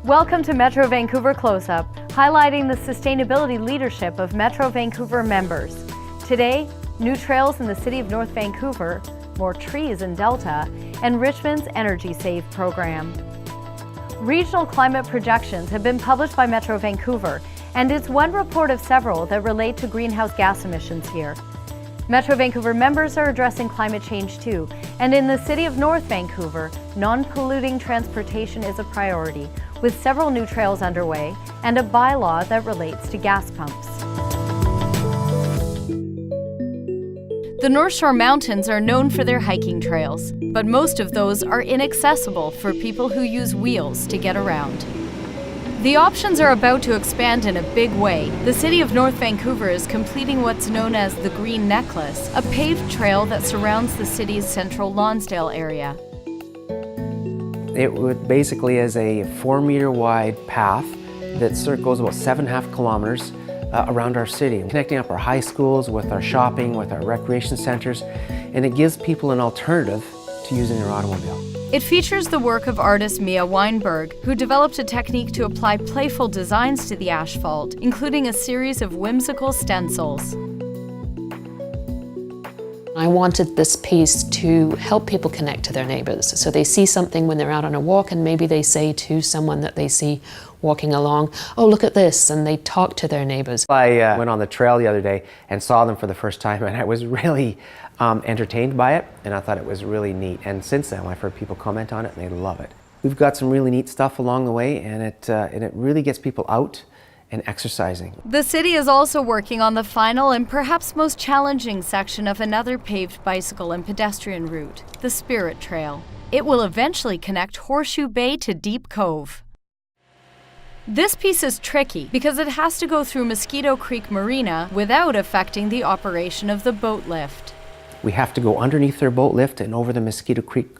Welcome to Metro Vancouver Close-Up, highlighting the sustainability leadership of Metro Vancouver members. Today, new trails in the city of North Vancouver, more trees in Delta, and Richmond's Energy Save program. Regional climate projections have been published by Metro Vancouver, and it's one report of several that relate to greenhouse gas emissions here. Metro Vancouver members are addressing climate change too, and in the city of North Vancouver, non-polluting transportation is a priority, with several new trails underway and a bylaw that relates to gas pumps. The North Shore Mountains are known for their hiking trails, but most of those are inaccessible for people who use wheels to get around. The options are about to expand in a big way. The city of North Vancouver is completing what's known as the Green Necklace, a paved trail that surrounds the city's central Lonsdale area. It would basically is a 4-meter wide path that goes about 7.5 kilometers around our city, connecting up our high schools with our shopping, with our recreation centers, and it gives people an alternative to using their automobile. It features the work of artist Mia Weinberg, who developed a technique to apply playful designs to the asphalt, including a series of whimsical stencils. I wanted this piece to help people connect to their neighbours. So they see something when they're out on a walk, and maybe they say to someone that they see walking along, "Oh, look at this," and they talk to their neighbours. I went on the trail the other day and saw them for the first time, and I was really entertained by it, and I thought it was really neat. And since then, I've heard people comment on it, and they love it. We've got some really neat stuff along the way, and it really gets people out and exercising. The city is also working on the final and perhaps most challenging section of another paved bicycle and pedestrian route, the Spirit Trail. It will eventually connect Horseshoe Bay to Deep Cove. This piece is tricky because it has to go through Mosquito Creek Marina without affecting the operation of the boat lift. We have to go underneath their boat lift and over the Mosquito Creek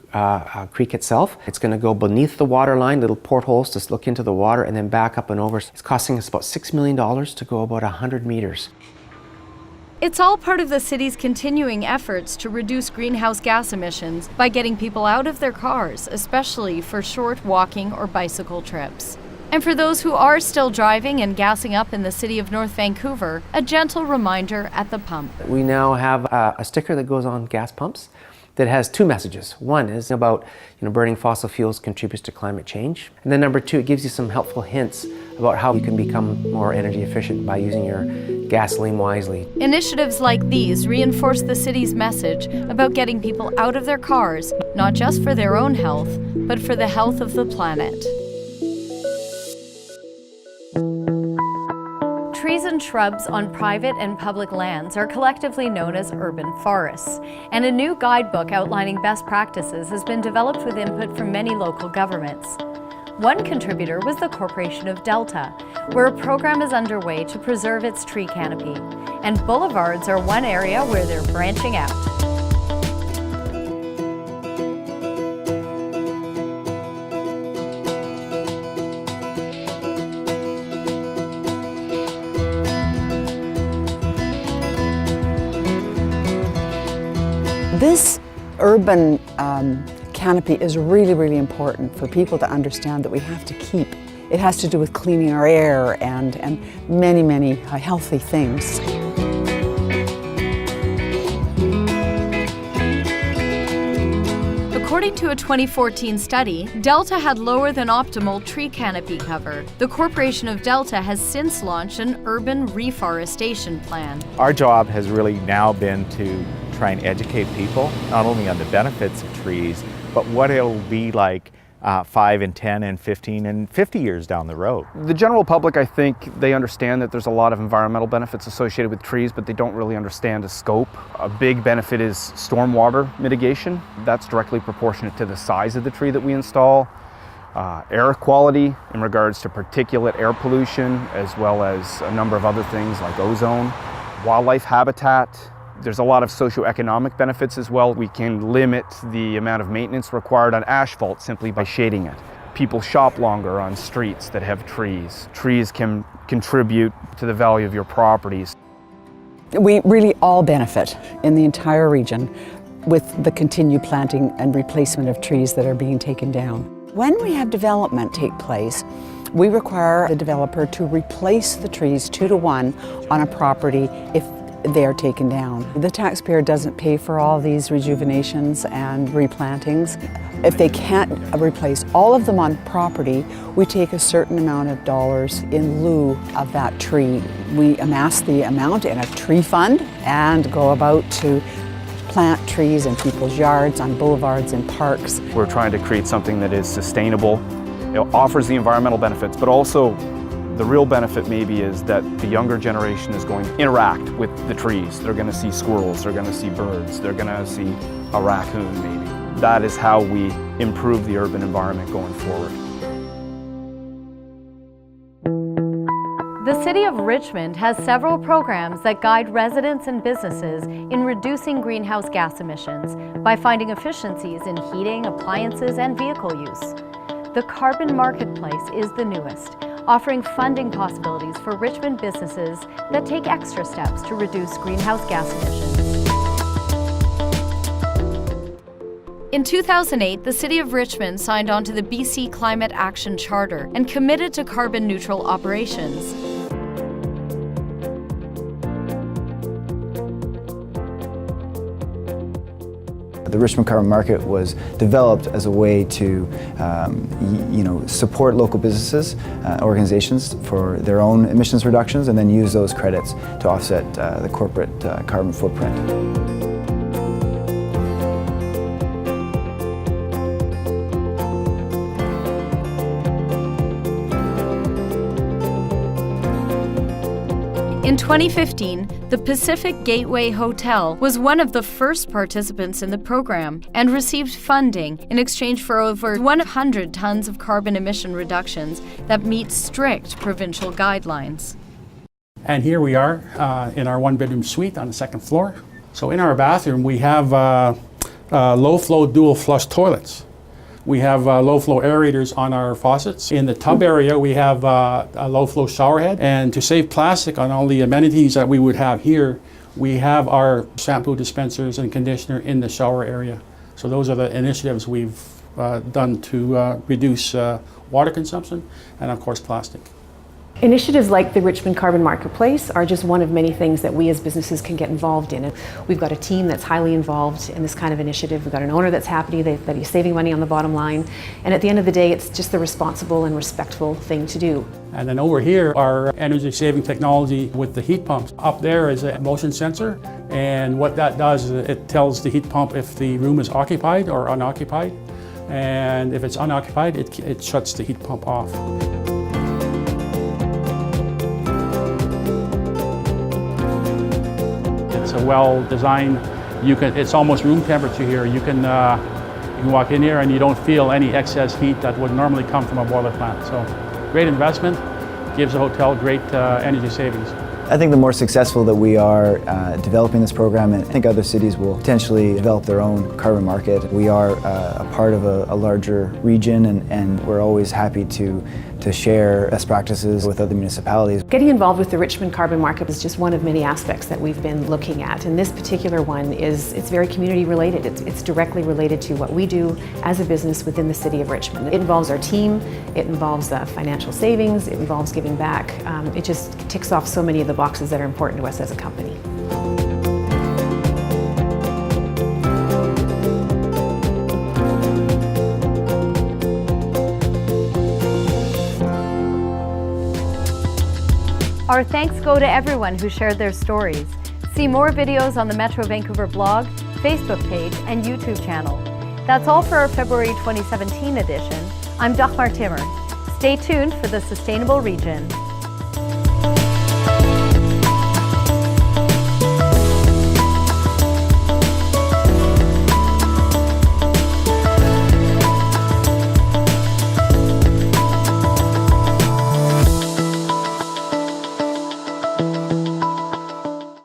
creek itself. It's going to go beneath the water line, little portholes to look into the water, and then back up and over. It's costing us about $6 million to go about 100 meters. It's all part of the city's continuing efforts to reduce greenhouse gas emissions by getting people out of their cars, especially for short walking or bicycle trips. And for those who are still driving and gassing up in the city of North Vancouver, a gentle reminder at the pump. We now have a sticker that goes on gas pumps that has 2 messages. One is about burning fossil fuels contributes to climate change. And then number 2, it gives you some helpful hints about how you can become more energy efficient by using your gasoline wisely. Initiatives like these reinforce the city's message about getting people out of their cars, not just for their own health, but for the health of the planet. Trees and shrubs on private and public lands are collectively known as urban forests, and a new guidebook outlining best practices has been developed with input from many local governments. One contributor was the Corporation of Delta, where a program is underway to preserve its tree canopy, and boulevards are one area where they're branching out. This urban canopy is really, really important for people to understand that we have to keep. It has to do with cleaning our air and many, many healthy things. According to a 2014 study, Delta had lower than optimal tree canopy cover. The Corporation of Delta has since launched an urban reforestation plan. Our job has really now been to try and educate people, not only on the benefits of trees, but what it'll be like 5 and 10 and 15 and 50 years down the road. The general public, I think, they understand that there's a lot of environmental benefits associated with trees, but they don't really understand the scope. A big benefit is stormwater mitigation. That's directly proportionate to the size of the tree that we install. Air quality in regards to particulate air pollution, as well as a number of other things like ozone. Wildlife habitat. There's a lot of socioeconomic benefits as well. We can limit the amount of maintenance required on asphalt simply by shading it. People shop longer on streets that have trees. Trees can contribute to the value of your properties. We really all benefit in the entire region with the continued planting and replacement of trees that are being taken down. When we have development take place, we require the developer to replace the trees 2-to-1 on a property if they are taken down. The taxpayer doesn't pay for all these rejuvenations and replantings. If they can't replace all of them on property, we take a certain amount of dollars in lieu of that tree. We amass the amount in a tree fund and go about to plant trees in people's yards, on boulevards and parks. We're trying to create something that is sustainable. It offers the environmental benefits, but also the real benefit maybe is that the younger generation is going to interact with the trees. They're going to see squirrels, they're going to see birds, they're going to see a raccoon maybe. That is how we improve the urban environment going forward. The City of Richmond has several programs that guide residents and businesses in reducing greenhouse gas emissions by finding efficiencies in heating, appliances, and vehicle use. The Carbon Marketplace is the newest, offering funding possibilities for Richmond businesses that take extra steps to reduce greenhouse gas emissions. In 2008, the City of Richmond signed on to the BC Climate Action Charter and committed to carbon neutral operations. The Richmond Carbon Market was developed as a way to support local businesses, organizations for their own emissions reductions, and then use those credits to offset the corporate carbon footprint. In 2015, the Pacific Gateway Hotel was one of the first participants in the program and received funding in exchange for over 100 tons of carbon emission reductions that meet strict provincial guidelines. And here we are in our one-bedroom suite on the second floor. So in our bathroom, we have low-flow dual flush toilets. We have low-flow aerators on our faucets. In the tub area, we have a low-flow shower head. And to save plastic on all the amenities that we would have here, we have our shampoo dispensers and conditioner in the shower area. So those are the initiatives we've done to reduce water consumption and, of course, plastic. Initiatives like the Richmond Carbon Marketplace are just one of many things that we as businesses can get involved in. We've got a team that's highly involved in this kind of initiative. We've got an owner that's happy that he's saving money on the bottom line. And at the end of the day, it's just the responsible and respectful thing to do. And then over here, our energy-saving technology with the heat pumps. Up there is a motion sensor, and what that does is it tells the heat pump if the room is occupied or unoccupied. And if it's unoccupied, it shuts the heat pump off. It's a well-designed, it's almost room temperature here. You can walk in here and you don't feel any excess heat that would normally come from a boiler plant. So great investment, gives the hotel great energy savings. I think the more successful that we are developing this program, and I think other cities will potentially develop their own carbon market. We are a part of a larger region, and we're always happy to share best practices with other municipalities. Getting involved with the Richmond Carbon Market is just one of many aspects that we've been looking at. And this particular one it's very community related. It's directly related to what we do as a business within the City of Richmond. It involves our team, it involves financial savings, it involves giving back. It just ticks off so many of the boxes that are important to us as a company. Our thanks go to everyone who shared their stories. See more videos on the Metro Vancouver blog, Facebook page, and YouTube channel. That's all for our February 2017 edition. I'm Dagmar Timmer. Stay tuned for the Sustainable Region.